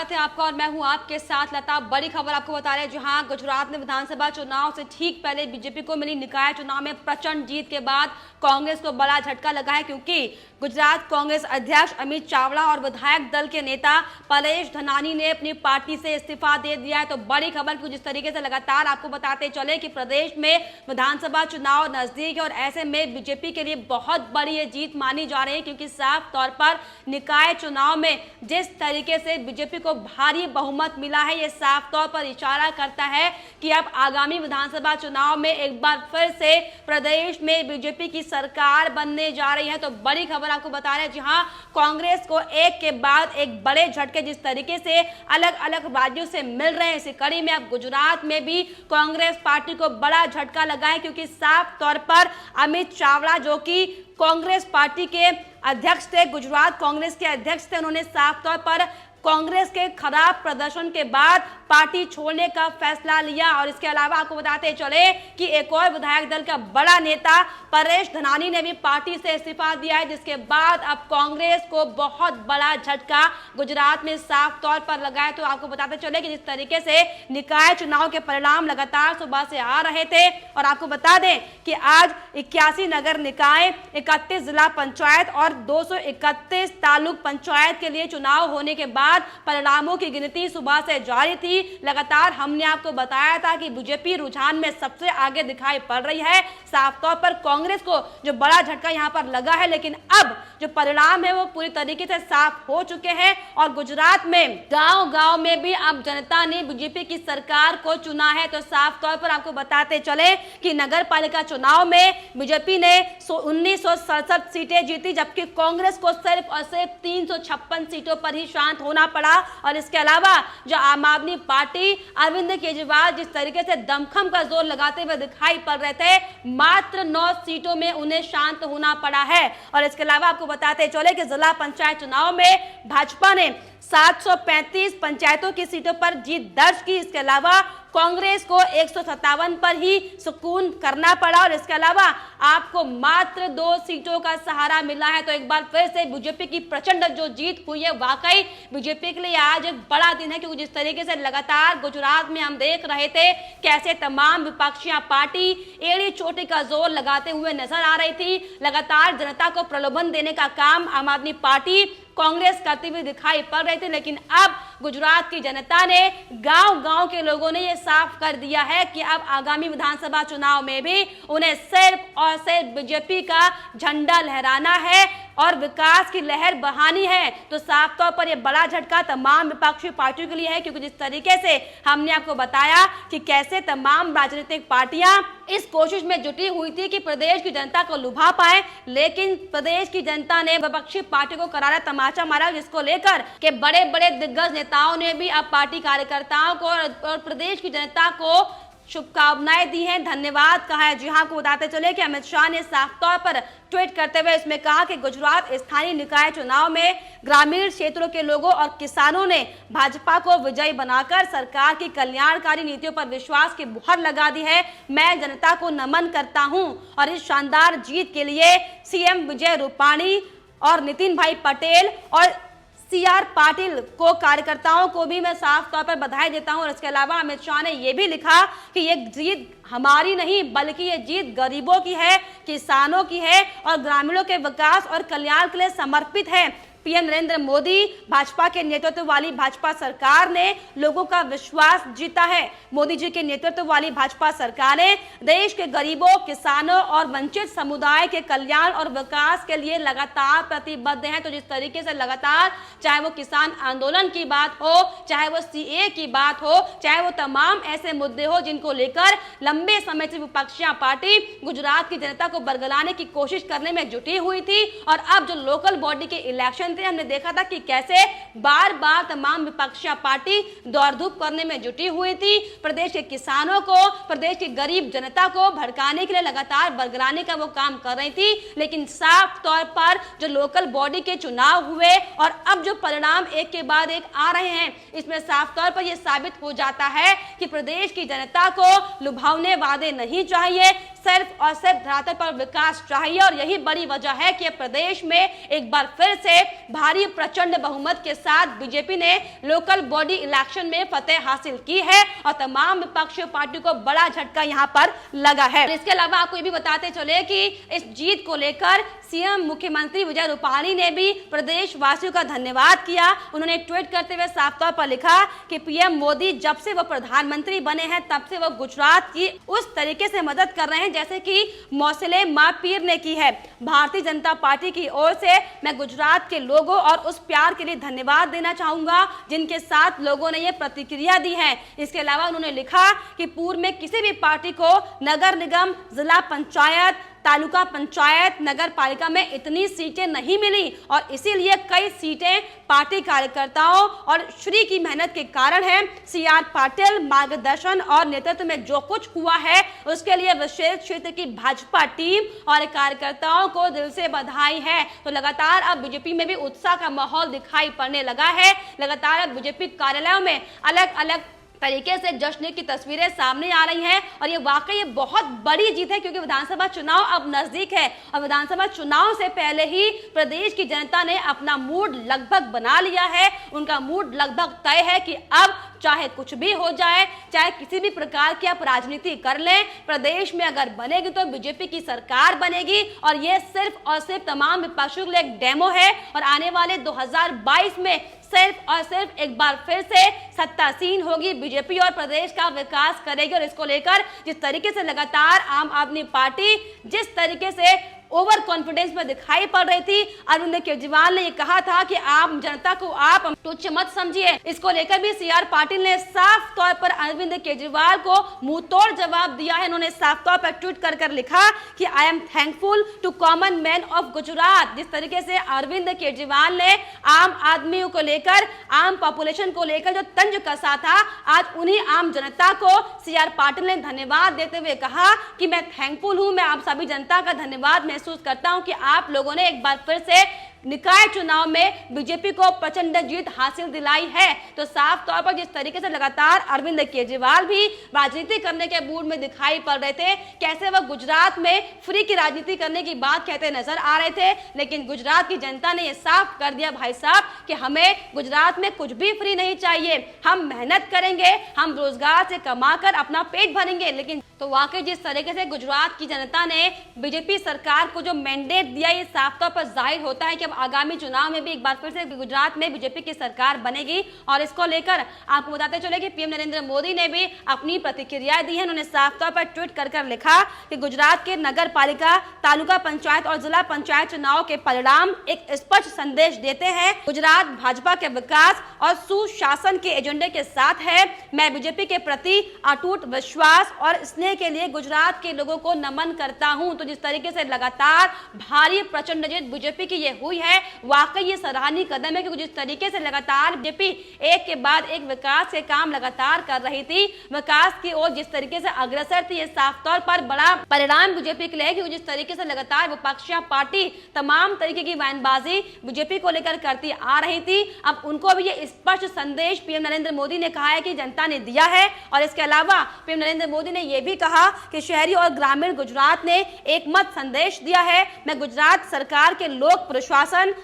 स्वागत है आपका और मैं हूं आपके साथ लता। बड़ी खबर आपको बता रहे हैं, जहां गुजरात में विधानसभा चुनाव से ठीक पहले बीजेपी को मिली निकाय चुनाव में प्रचंड जीत के बाद कांग्रेस को बड़ा झटका लगा है, क्योंकि गुजरात कांग्रेस अध्यक्ष अमित चावड़ा और विधायक दल के नेता परेश धनानी ने अपनी पार्टी से इस्तीफा दे दिया है। तो बड़ी खबर को जिस तरीके से लगातार आपको बताते चले कि प्रदेश में विधानसभा चुनाव नजदीक है और ऐसे में बीजेपी के लिए बहुत बड़ी ये जीत मानी जा रही है, क्योंकि साफ तौर पर निकाय चुनाव में जिस तरीके से बीजेपी को भारी बहुमत मिला है, ये साफ तौर पर इशारा करता है कि अब आगामी विधानसभा चुनाव में एक बार फिर से प्रदेश में बीजेपी की सरकार बनने जा रही है। तो बड़ी खबर आपको बता रहे हैं, जहां कांग्रेस को एक के बाद एक बड़े झटके जिस तरीके से अलग अलग राज्यों से मिल रहे हैं, इसी कड़ी में अब गुजरात में भी कांग्रेस पार्टी को बड़ा झटका लगा है, क्योंकि साफ तौर पर अमित चावड़ा जो कि कांग्रेस पार्टी के अध्यक्ष थे, गुजरात कांग्रेस के अध्यक्ष थे, उन्होंने साफ तौर पर कांग्रेस के खराब प्रदर्शन के बाद पार्टी छोड़ने का फैसला लिया। और इसके अलावा आपको बताते चले कि एक और विधायक दल का बड़ा नेता परेश धनानी ने भी पार्टी से इस्तीफा दिया है, जिसके बाद अब कांग्रेस को बहुत बड़ा झटका गुजरात में साफ तौर पर लगा है। तो आपको बताते चले कि जिस तरीके से निकाय चुनाव के परिणाम लगातार सुबह से आ रहे थे, और आपको बता दें कि आज 81 नगर निकाय, 31 जिला पंचायत और 231 तालुक पंचायत के लिए चुनाव होने के बाद परिणामों की गिनती सुबह से जारी थी। लगातार हमने आपको बताया था कि बीजेपी रुझान में सबसे आगे दिखाई पड़ रही है। साफ तौर पर कांग्रेस को जो बड़ा झटका यहां पर लगा है, लेकिन अब जो परिणाम है वो पूरी तरीके से साफ हो चुके हैं और गुजरात में गांव-गांव में भी अब जनता ने बीजेपी की सरकार को चुना है। तो साफ तौर पर आपको बताते चले कि नगर पालिका चुनाव में बीजेपी ने 1967 सीटें जीती, जबकि कांग्रेस को सिर्फ और सिर्फ 356 सीटों पर ही शांत होना पड़ा। और इसके अलावा जो आम आदमी पार्टी अरविंद केजरीवाल जिस तरीके से दमखम का जोर लगाते हुए दिखाई पड़ रहे थे, मात्र 9 सीटों में उन्हें शांत होना पड़ा है। और इसके अलावा आपको बताते चले कि जिला पंचायत चुनाव में भाजपा ने 735 पंचायतों की सीटों पर जीत दर्ज की। इसके अलावा कांग्रेस को 157 पर ही सुकून करना पड़ा और इसके अलावा आपको मात्र 2 सीटों का सहारा मिला है। तो एक बार फिर से बीजेपी की प्रचंड जो जीत हुई है, वाकई बीजेपी के लिए आज एक बड़ा दिन है, क्योंकि जिस तरीके से लगातार गुजरात में हम देख रहे थे कैसे तमाम विपक्षी पार्टी एड़ी चोटी का जोर लगाते हुए नजर आ रही थी। लगातार जनता को प्रलोभन देने का काम आम आदमी पार्टी कांग्रेस करती हुई दिखाई पड़ रही थी, लेकिन अब गुजरात की जनता ने, गांव-गांव के लोगों ने यह साफ कर दिया है कि अब आगामी विधानसभा चुनाव में भी उन्हें सिर्फ और सिर्फ बीजेपी का झंडा लहराना है और विकास की लहर बहानी है। तो साफ तौर पर यह बड़ा झटका तमाम विपक्षी पार्टियों के लिए है, क्योंकि जिस तरीके से हमने आपको बताया कि कैसे तमाम राजनीतिक पार्टियां इस कोशिश में जुटी हुई थी कि प्रदेश की जनता को लुभा पाए, लेकिन प्रदेश की जनता ने विपक्षी पार्टी को करारा तमाचा मारा, जिसको लेकर के बड़े बड़े दिग्गज नेताओं ने भी अब पार्टी कार्यकर्ताओं को और प्रदेश की जनता को शुभकामनाएं दी हैं, धन्यवाद कहा है। जी हाँ, आपको बताते चले कि अमित शाह ने साफ तौर पर ट्वीट करते हुए इसमें कहा कि गुजरात स्थानीय निकाय चुनाव में ग्रामीण क्षेत्रों के लोगों और किसानों ने भाजपा को विजयी बनाकर सरकार की कल्याणकारी नीतियों पर विश्वास की मुहर लगा दी है। मैं जनता को नमन करता हूं और इस शानदार जीत के लिए सीएम विजय रूपाणी और नितिन भाई पटेल और सीआर पाटिल को, कार्यकर्ताओं को भी मैं साफ तौर पर बधाई देता हूं। और इसके अलावा अमित शाह ने यह भी लिखा कि ये जीत हमारी नहीं, बल्कि ये जीत गरीबों की है, किसानों की है और ग्रामीणों के विकास और कल्याण के लिए समर्पित है। पीएम नरेंद्र मोदी भाजपा के नेतृत्व वाली भाजपा सरकार ने लोगों का विश्वास जीता है। मोदी जी के नेतृत्व वाली भाजपा सरकार ने देश के गरीबों, किसानों और वंचित समुदाय के कल्याण और विकास के लिए लगातार प्रतिबद्ध है। तो जिस तरीके से लगातार, चाहे वो किसान आंदोलन की बात हो, चाहे वो सीए की बात हो, चाहे वो तमाम ऐसे मुद्दे हो जिनको लेकर लंबे समय से विपक्षी पार्टी गुजरात की जनता को बरगलाने की कोशिश करने में जुटी हुई थी। और अब जो लोकल बॉडी के इलेक्शन थे, हमने देखा था कि कैसे बार बार तमाम विपक्षी पार्टी दौड़ धूप करने में जुटी हुई थी। प्रदेश के किसानों को, प्रदेश की गरीब जनता को भड़काने के लिए लगातार बरगलाने का वो काम कर रही थी। लेकिन साफ तौर पर जो लोकल बॉडी के चुनाव हुए और अब जो परिणाम एक के बाद एक आ रहे हैं, इसमें साफ तौर पर यह साबित हो जाता है कि प्रदेश की जनता को लुभावने वादे नहीं चाहिए, सिर्फ और सिर्फ धरातल पर विकास चाहिए और यही बड़ी वजह है कि प्रदेश में एक बार फिर से भारी प्रचंड बहुमत के साथ बीजेपी ने लोकल बॉडी इलेक्शन में फतेह हासिल की है और तमाम विपक्षी पार्टी को बड़ा झटका यहां पर लगा है। इसके अलावा आपको ये भी बताते चले कि इस जीत को लेकर सीएम मुख्यमंत्री विजय रूपाणी ने भी प्रदेश वासियों का धन्यवाद किया। उन्होंने ट्वीट करते हुए साफ तौर पर लिखा कि पीएम मोदी जब से वो प्रधानमंत्री बने हैं तब से वो गुजरात की उस तरीके से मदद कर रहे हैं जैसे कि मौसले मां पीर ने की है। भारतीय जनता पार्टी की ओर से मैं गुजरात के लोगों और उस प्यार के लिए धन्यवाद देना चाहूंगा जिनके साथ लोगों ने ये प्रतिक्रिया दी है। इसके अलावा उन्होंने लिखा कि पूर्व में किसी भी पार्टी को नगर निगम, जिला पंचायत, तालुका पंचायत, नगर पालिका में इतनी सीटें नहीं मिली और इसीलिए कई सीटें पार्टी कार्यकर्ताओं और श्री की मेहनत के कारण है। सीआर पाटिल मार्गदर्शन और नेतृत्व में जो कुछ हुआ है उसके लिए विशेष क्षेत्र की भाजपा टीम और कार्यकर्ताओं को दिल से बधाई है। तो लगातार अब बीजेपी में भी उत्साह का माहौल दिखाई पड़ने लगा है। लगातार अब बीजेपी कार्यालयों में अलग अलग तरीके से जश्न की तस्वीरें सामने आ रही हैं और ये वाकई बहुत बड़ी जीत है क्योंकि विधानसभा चुनाव अब नजदीक है और विधानसभा चुनाव से पहले ही प्रदेश की जनता ने अपना मूड लगभग बना लिया है। उनका मूड लगभग तय है कि अब चाहे कुछ भी हो जाए, चाहे किसी भी प्रकार की आप राजनीति कर लें, प्रदेश में अगर बनेगी तो बीजेपी की सरकार बनेगी और ये सिर्फ और सिर्फ तमाम विपक्षियों के लिए एक डेमो है और आने वाले 2022 में सिर्फ और सिर्फ एक बार फिर से सत्तासीन होगी बीजेपी और प्रदेश का विकास करेगी। और इसको लेकर जिस तरीके से लगातार आम आदमी पार्टी जिस तरीके से ओवर कॉन्फिडेंस में दिखाई पड़ रही थी, अरविंद केजरीवाल ने ये कहा था कि आम जनता को आप तुच्छ मत समझिए। इसको लेकर भी सीआर पाटिल ने साफ तौर पर अरविंद केजरीवाल को मुंह तोड़ जवाब दिया है। उन्होंने साफ तौर पर ट्वीट कर लिखा कि I am thankful to common man of Gujarat. जिस तरीके से अरविंद केजरीवाल ने आम आदमियों को लेकर, आम पॉपुलेशन को लेकर जो तंज कसा था, आज उन्हीं आम जनता को सीआर पाटिल ने धन्यवाद देते हुए कहा कि मैं थैंकफुल हूं, मैं आप सभी जनता का धन्यवाद महसूस करता हूं कि आप लोगों ने एक बार फिर से निकाय चुनाव में बीजेपी को प्रचंड जीत हासिल दिलाई है। तो साफ तौर पर जिस तरीके से लगातार अरविंद केजरीवाल भी राजनीति करने के मूड में दिखाई पड़ रहे थे, कैसे वह गुजरात में फ्री की राजनीति करने की बात कहते नजर आ रहे थे, लेकिन गुजरात की जनता ने यह साफ कर दिया भाई साहब कि हमें गुजरात में कुछ भी फ्री नहीं चाहिए, हम मेहनत करेंगे, हम रोजगार से कमाकर अपना पेट भरेंगे। लेकिन तो वाकई जिस तरीके से गुजरात की जनता ने बीजेपी सरकार को जो मैंडेट दिया, ये साफ तौर पर जाहिर होता है कि अब आगामी चुनाव में भी एक बार फिर से गुजरात में बीजेपी की सरकार बनेगी। और इसको लेकर आपको बताते चले कि पीएम नरेंद्र मोदी ने भी अपनी प्रतिक्रिया दी है। उन्होंने साफ तौर पर ट्वीट कर लिखा कि गुजरात के नगर पालिका, तालुका पंचायत और जिला पंचायत चुनाव के परिणाम एक स्पष्ट संदेश देते हैं। गुजरात भाजपा के विकास और सुशासन के एजेंडे के साथ है। मैं बीजेपी के प्रति अटूट विश्वास और स्नेह के लिए गुजरात के लोगों को नमन करता हूं। तो जिस तरीके से लगातार भारी प्रचंड जीत बीजेपी की ये हुई है, वाकई ये सराहनीय कदम है क्योंकि जिस तरीके से लगातार बीजेपी एक के बाद एक विकास के काम लगातार कर रही थी, विकास की ओर जिस तरीके से अग्रसर थी, ये साफ तौर पर बड़ा परिणाम बीजेपी के लिए है क्योंकि जिस तरीके से लगातार विपक्षी पार्टी तमाम तरीके की बयानबाजी बीजेपी को लेकर करती आ रही थी, अब उनको भी ये स्पष्ट संदेश पीएम नरेंद्र मोदी ने कहा है कि जनता ने दिया है। और इसके अलावा पीएम नरेंद्र मोदी ने यह भी कहा कि शहरी और ग्रामीण गुजरात ने एक मत संदेश दिया है। मैं गुजरात सरकार के लोक प्रशासन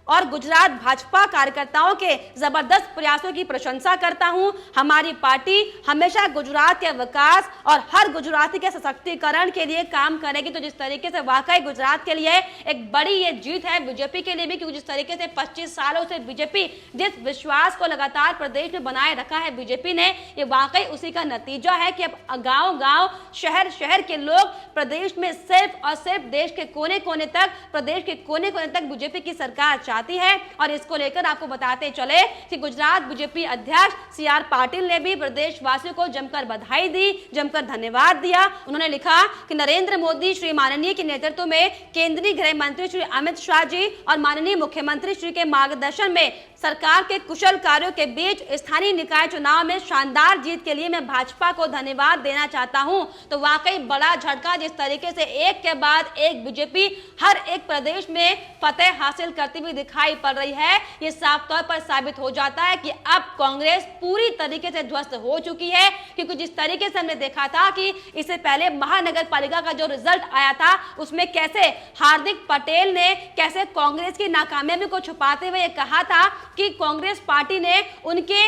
और गुजरात भाजपा कार्यकर्ताओं के जबरदस्त प्रयासों की प्रशंसा करता हूं। हमारी पार्टी हमेशा गुजरात के विकास और हर गुजराती के सशक्तिकरण के लिए काम करेगी। तो जिस तरीके से वाकई गुजरात के लिए एक बड़ी ये जीत है, बीजेपी के लिए भी, क्योंकि जिस तरीके से 25 सालों से बीजेपी जिस विश्वास को लगातार प्रदेश में बनाए रखा है बीजेपी ने, ये वाकई उसी का नतीजा है कि अब गांव-गांव, शहर के लोग प्रदेश में सिर्फ और सिर्फ देश के कोने कोने तक, प्रदेश के कोने कोने तक बीजेपी की सरकार चाहती है। और इसको लेकर आपको बताते चले कि गुजरात बीजेपी अध्यक्ष सीआर पाटिल ने भी प्रदेशवासियों को जमकर बधाई दी, जमकर धन्यवाद दिया। उन्होंने लिखा कि नरेंद्र मोदी श्री माननीय के नेतृत्व में केंद्रीय गृह मंत्री श्री अमित शाह जी और माननीय मुख्यमंत्री श्री के मार्गदर्शन में सरकार के कुशल कार्यों के बीच स्थानीय निकाय चुनाव में शानदार जीत के लिए मैं भाजपा को धन्यवाद देना चाहता हूं। तो वाकई बड़ा झटका, जिस तरीके से एक के बाद एक बीजेपी हर एक प्रदेश में फतेह हासिल करती हुई दिखाई पड़ रही है, ये साफ तौर पर साबित हो जाता है कि अब कांग्रेस पूरी तरीके से ध्वस्त हो चुकी है। क्योंकि जिस तरीके से हमने देखा था कि इससे पहले महानगर पालिका का जो रिजल्ट आया था उसमें कैसे हार्दिक पटेल ने कैसे कांग्रेस की नाकामयाबी को छुपाते हुए कहा था कि कांग्रेस पार्टी ने उनके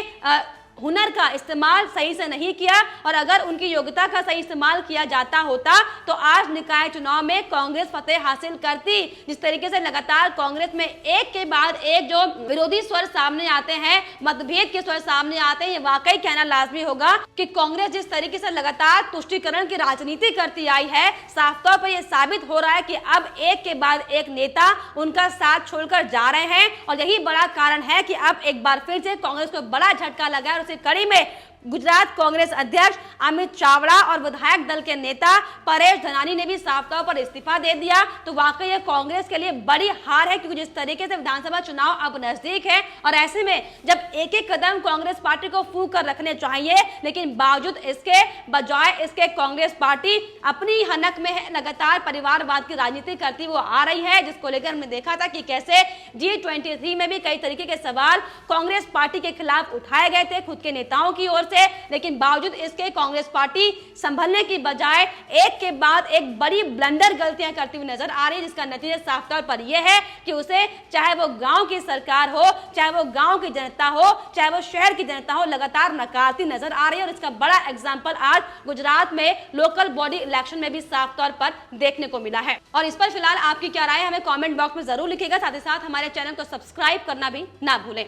हुनर का इस्तेमाल सही से नहीं किया, और अगर उनकी योग्यता का सही इस्तेमाल किया जाता होता तो आज निकाय चुनाव में कांग्रेस फतेह हासिल करती। जिस तरीके से लगातार कांग्रेस में एक के बाद एक जो विरोधी स्वर सामने आते हैं, मतभेद के स्वर सामने आते हैं, ये वाकई कहना लाजमी होगा कि कांग्रेस जिस तरीके से लगातार तुष्टीकरण की राजनीति करती आई है, साफ तौर पर यह साबित हो रहा है कि अब एक के बाद एक नेता उनका साथ छोड़कर जा रहे हैं। और यही बड़ा कारण है कि अब एक बार फिर से कांग्रेस को बड़ा झटका लगा है। उसी कड़ी में गुजरात कांग्रेस अध्यक्ष अमित चावड़ा और विधायक दल के नेता परेश धनानी ने भी साफ तौर पर इस्तीफा दे दिया। तो वाकई ये कांग्रेस के लिए बड़ी हार है, क्योंकि जिस तरीके से विधानसभा चुनाव अब नजदीक है और ऐसे में जब एक एक कदम कांग्रेस पार्टी को फूंक कर रखने चाहिए, लेकिन बावजूद इसके बजाय इसके कांग्रेस पार्टी अपनी हनक में है, लगातार परिवारवाद की राजनीति करती वो आ रही है, जिसको लेकर हमने देखा था कि कैसे G23 में भी कई तरीके के सवाल कांग्रेस पार्टी के खिलाफ उठाए गए थे खुद के नेताओं की ओर से। लेकिन बावजूद इसके कांग्रेस पार्टी संभलने की बजाय एक के बाद एक बड़ी ब्लंडर गलतियां करती हुई नजर आ रही है, जिसका नतीजा साफ तौर पर यह है कि उसे चाहे वो गांव की सरकार हो, चाहे वो गांव की जनता हो, चाहे वो शहर की जनता हो, लगातार नकारती नजर आ रही है। और इसका बड़ा एग्जाम्पल आज गुजरात में लोकल बॉडी इलेक्शन में भी साफ तौर पर देखने को मिला है। और इस पर फिलहाल आपकी क्या राय है, हमें कॉमेंट बॉक्स में जरूर लिखिएगा। साथ ही साथ हमारे चैनल को सब्सक्राइब करना भी ना भूलें।